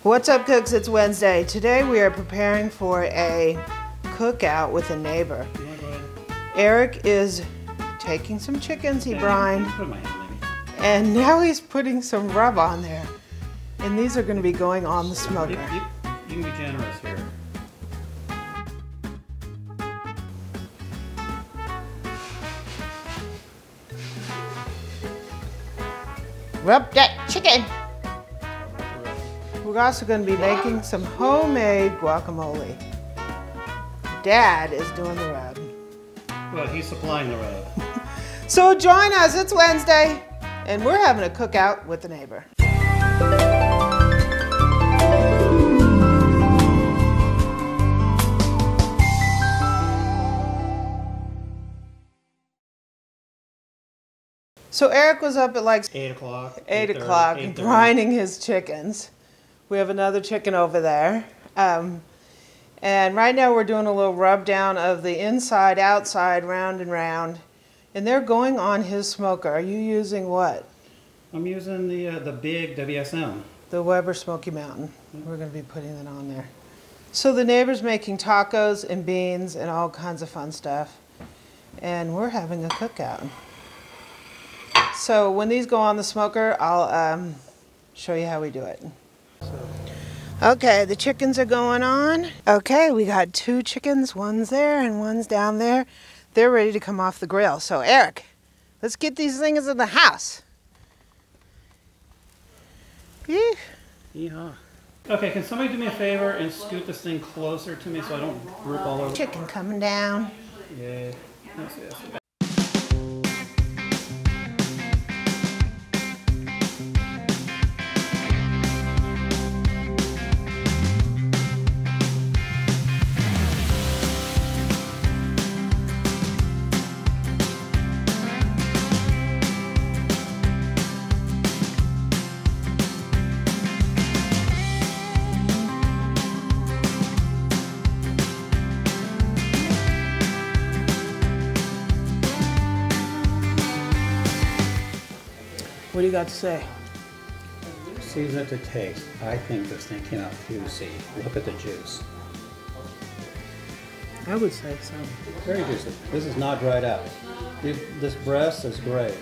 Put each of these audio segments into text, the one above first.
What's up, cooks? It's Wednesday. Today we are preparing for a cookout with a neighbor. Eric is taking some chickens he brined, and now he's putting some rub on there. And these are going to be going on the smoker. You can be generous here. Rub that chicken. We're also going to be making some homemade guacamole. Dad is doing the rub. Well, he's supplying the rub. So join us, it's Wednesday, and we're having a cookout with the neighbor. So Eric was up at like 8 o'clock. 8 o'clock, brining his chickens. We have another chicken over there. And right now we're doing a little rub down of the inside, outside, round and round. And they're going on his smoker. Are you using what? I'm using the big WSM. The Weber Smoky Mountain. We're going to be putting it on there. So the neighbor's making tacos and beans and all kinds of fun stuff. And we're having a cookout. So when these go on the smoker, I'll show you how we do it. Okay, the chickens are going on. Okay, we got 2 chickens. One's there and one's down there. They're ready to come off the grill. So Eric, let's get these things in the house. Yeehaw. Okay, can somebody do me a favor and scoot this thing closer to me so I don't rip all over? Chicken coming down. Yeah. Yes. What do you got to say? Season it to taste. I think this thing came out juicy. Look at the juice. I would say so. Very juicy. This is not dried out. This breast is great.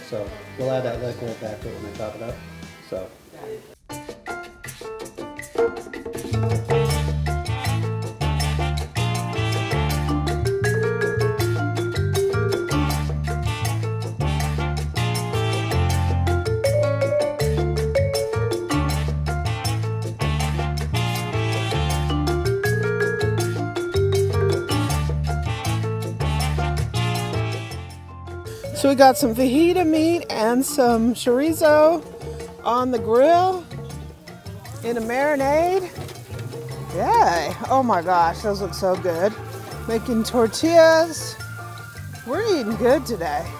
So we'll add that liquid back to it when I top it up. So. So we got some fajita meat and some chorizo on the grill in a marinade. Yeah, oh my gosh, those look so good. Making tortillas. We're eating good today.